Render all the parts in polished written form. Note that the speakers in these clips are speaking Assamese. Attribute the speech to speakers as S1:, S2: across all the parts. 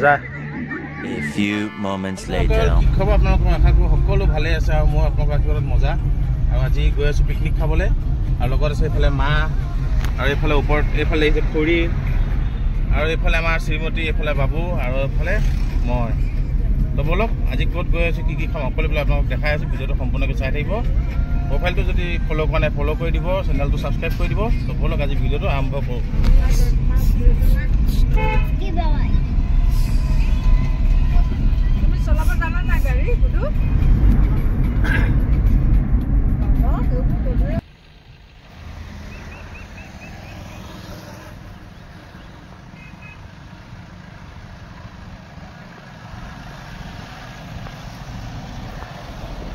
S1: মজা।
S2: A few moments later.
S1: খবৰ আপোনালোকক আশা কৰোঁ সকলো ভালে আছে আৰু মই আপোনালোকৰ আশীৰ্বাদত মজা। আৰু আজি গৈ আছোঁ পিকনিক খাবলৈ আৰু লগত আছে এইফালে মা আৰু এইফালে ওপৰত এইফালে আহিছে খুৰী আৰু এইফালে আমাৰ শ্ৰীমতী এইফালে বাবু আৰু এইফালে মই। তো বলক আজি ক'ত গৈ আছোঁ কি কি খাম সকলোবিলাক আপোনালোকক দেখাই আছোঁ। ভিডিঅ'টো সম্পূৰ্ণকৈ চাই থাকিব। প্ৰফাইলটো যদি ফ'ল' কৰা নাই ফ'ল' কৰি দিব, চেনেলটো ছাবস্ক্ৰাইব কৰি দিব। তো বলক আজি ভিডিঅ'টো আৰম্ভ কৰোঁ।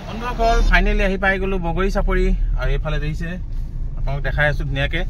S1: বন্ধুসকল ফাইনেলি আহি পাই গ'লোঁ বগৰী চাপৰি আৰু এইফালে দেখিছে আপোনালোক দেখাই আছোঁ ধুনীয়াকৈ।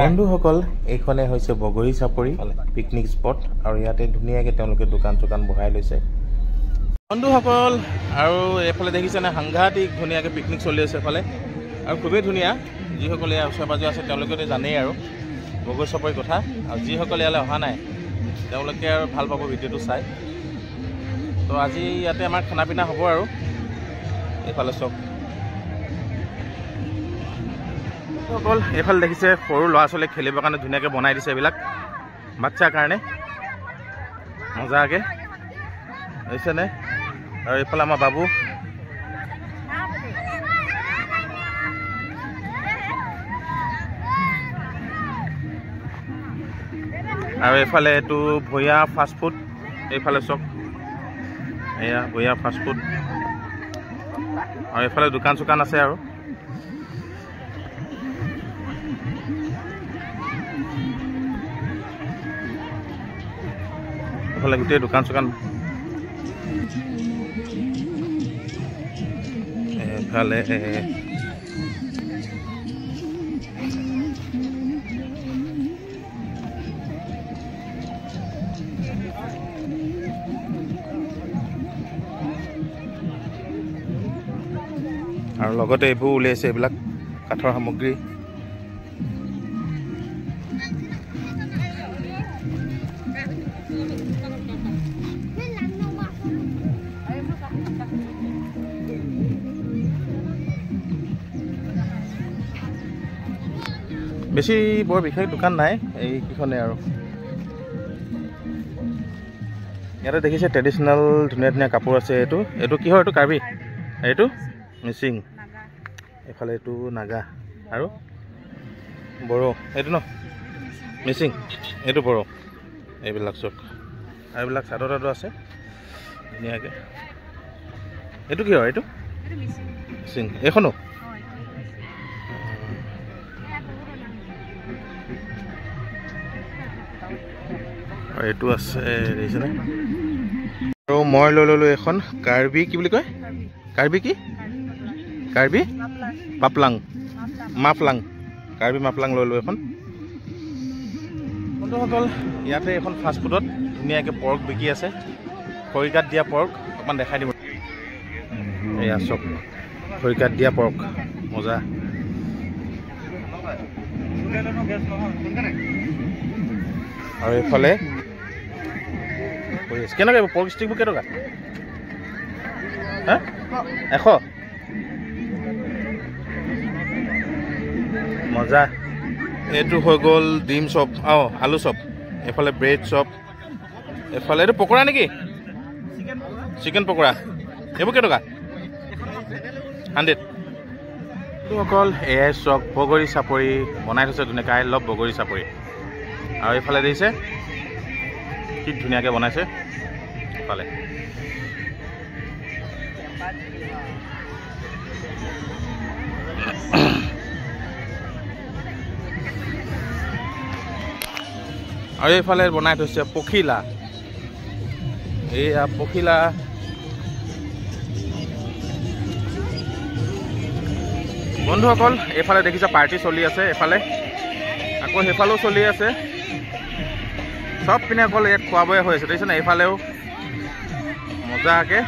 S1: বন্ধুসকল এইখনে হৈছে বগৰী চাপৰি পিকনিক স্পট আৰু ইয়াতে ধুনীয়াকৈ তেওঁলোকে দোকান চোকান বহাই লৈছে। বন্ধুসকল আৰু এইফালে দেখিছেনে সাংঘাতিক ধুনীয়াকৈ পিকনিক চলি আছে এফালে আৰু খুবেই ধুনীয়া। যিসকলে ইয়াৰ ওচৰে পাজৰে আছে তেওঁলোকেতো জানেই আৰু বগৰী চাপৰিৰ কথা। আৰু যিসকলে ইয়ালৈ অহা নাই তেওঁলোকে আৰু ভাল পাব ভিডিঅ'টো চাই। তো আজি ইয়াতে আমাৰ খানা পিনা হ'ব আৰু এইফালে চব সকল এইফালে দেখিছে সৰু ল'ৰা ছোৱালীক খেলিবৰ কাৰণে ধুনীয়াকৈ বনাই দিছে এইবিলাক বাচ্চাৰ কাৰণে মজাকৈ হৈছেনে। আৰু এইফালে আমাৰ বাবু আৰু এইফালে এইটো ভূঞা ফাষ্টফুড। এইফালে চব এয়া ভূঞা ফাষ্টফুড আৰু এইফালে দোকান চোকান আছে আৰু এইফালে গোটেই দোকান চোকান। এইফালে আৰু লগতে এইবোৰ উলিয়াইছে এইবিলাক কাঠৰ সামগ্ৰী। বেছি বৰ বিশেষ দোকান নাই এইকেইখনে আৰু ইয়াতে দেখিছে ট্ৰেডিশ্যনেল ধুনীয়া ধুনীয়া কাপোৰ আছে। এইটো কিহৰ এইটো কাৰ্বি এইটো মিচিং এইফালে এইটো নাগা আৰু বড়ো এইটো ন মিচিং এইটো বড়ো এইবিলাক চব আৰু এইবিলাক চাদৰ তাদৰ আছে ধুনীয়াকৈ। এইটো কি হয় এইটো মিচিং এইখনো আৰু এইটো আছে দেখিছেনে। আৰু মই লৈ ল'লোঁ এখন কাৰ্বি কি বুলি কয় কাৰ্বি কি কাৰ্বি মাফলাং কাৰ্বি মাফলাং লৈ ল'লোঁ এখন। বন্ধুসকল ইয়াতে এখন ফাষ্টফুডত ধুনীয়াকৈ পৰ্ক বিকি আছে খৰিকাত দিয়া পৰ্ক অকণমান দেখাই দিব। এয়া চব খৰিকাত দিয়া পৰ্ক মজা। আৰু এইফালে কেনেকৈ পৰ্ক ষ্টিকবোৰ কেইটকা হা 100 মজা। এইটো হৈ গ'ল ডিম চপ আলু চপ এইফালে ব্ৰেড চপ এইফালে এইটো পকোৰা নেকি চিকেন পকোৰা এইবোৰ কেইটকা 100। অকল এয়াই চব বগৰী চাপৰি বনাই থৈছে ধুনীয়াকৈ আই লভ বগৰী চাপৰি। আৰু এইফালে দেখিছে কি ধুনীয়াকৈ বনাইছে এইফালে। আৰু এইফালে বনাই থৈছে পখিলা এইয়া পখিলা বন্ধুসকল এইফালে দেখিছে পাৰ্টি চলি আছে এইফালে আকৌ সেইফালেও চলি আছে সব পিনে অকল ইয়াত খোৱা বোৱা হৈ আছে দেখিছেনে এইফালেও মজাকে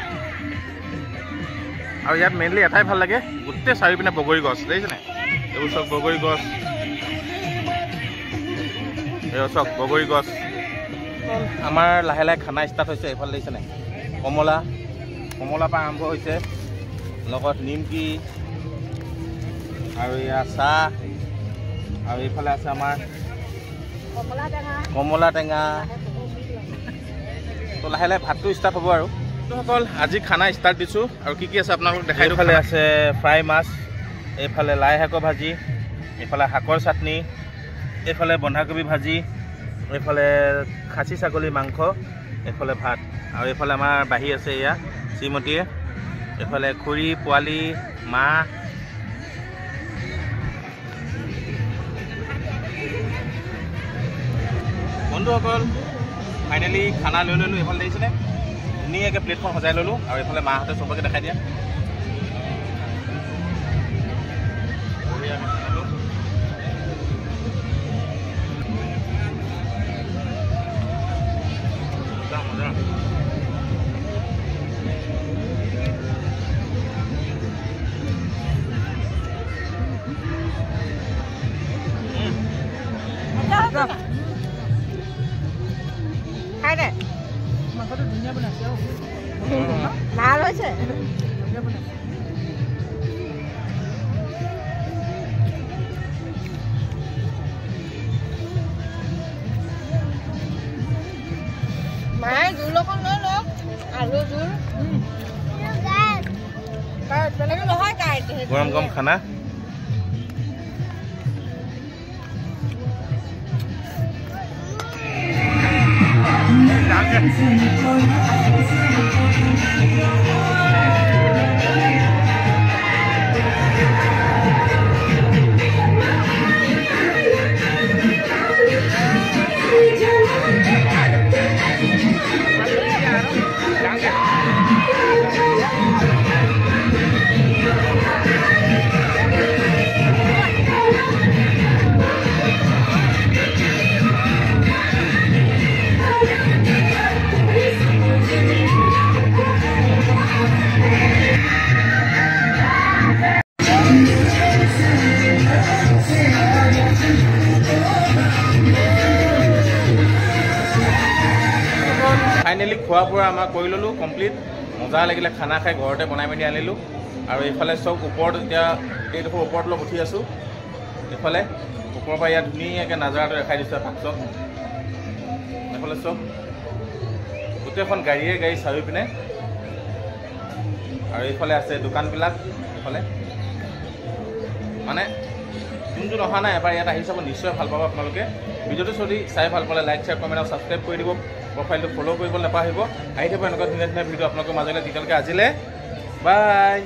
S1: আৰু ইয়াত মেইনলি এটাই ভাল লাগে গোটেই চাৰি পিনে বগৰী গছ দেখিছেনে এইবোৰ চব বগৰী গছ এইবোৰ চব বগৰী গছ আমাৰ লাহে লাহে খানা ষ্টাৰ্ট হৈছে এইফালে দেখিছেনে কমলা পৰা আৰম্ভ হৈছে লগত নিমকি আৰু এয়া চাহ আৰু এইফালে আছে আমাৰ কমলা টেঙা তো লাহে লাহে ভাতটো ষ্টাৰ্ট হ'ব আৰু সকল আজি খানা ষ্টাৰ্ট দিছোঁ আৰু কি আছে আপোনালোকক দেখাই দিওঁ এইফালে আছে ফ্ৰাই মাছ এইফালে লাই শাকৰ ভাজি এইফালে শাকৰ চাটনি এইফালে বন্ধাকবি ভাজি এইফালে খাচী ছাগলী মাংস এইফালে ভাত আৰু এইফালে আমাৰ বাঢ়ি আছে এয়া শ্ৰীমতীয়ে এইফালে খুৰী পোৱালি মা বন্ধুসকল ফাইনেলি খানা লৈ ল'লোঁ এইফালে দেখিছেনে ধুনীয়াকৈ প্লেটখন সজাই ল'লোঁ আৰু এইফালে মাহঁতে চবকে দেখাই দিয়া
S3: খাই দে মাংসটো ধুনীয়া বনাইছে ভাল হৈছে ধুনীয়া বনাইছে মায়ে জোল অকণ লৈ লওক আলু জোল তেনেকৈ নহয়
S1: গৰম গৰম খানা ফাইনেলি খোৱা বোৱা আমাৰ কৰি ল'লোঁ কমপ্লিট মজা লাগিলে খানা খাই ঘৰতে বনাই মেলি আনিলোঁ আৰু এইফালে চব ওপৰত এতিয়া এইডোখৰ ওপৰত অলপ উঠি আছোঁ এইফালে ওপৰৰ পৰা ইয়াত ধুনীয়াকৈ নাজাৰাটো দেখাই দিছোঁ ভাত চব এইফালে চব গোটেইখন গাড়ীয়ে গাড়ী চাৰি পিনে আৰু এইফালে আছে দোকানবিলাক এইফালে মানে যোন অহা নাই এবাৰ ইয়াত আহি চাব নিশ্চয় ভাল পাব আপোনালোকে ভিডিঅ'টো যদি চাই ভাল পালে লাইক শ্বেয়াৰ কমেণ্ট আৰু ছাবস্ক্ৰাইব কৰি দিব প্ৰফাইলটো ফ'ল' কৰিবলৈ নাপাহৰিব আহি থাকিব এনেকুৱা ধুনীয়া ধুনীয়া ভিডিঅ' আপোনালোকৰ মাজলৈ তেতিয়ালৈকে আজিলৈ বাই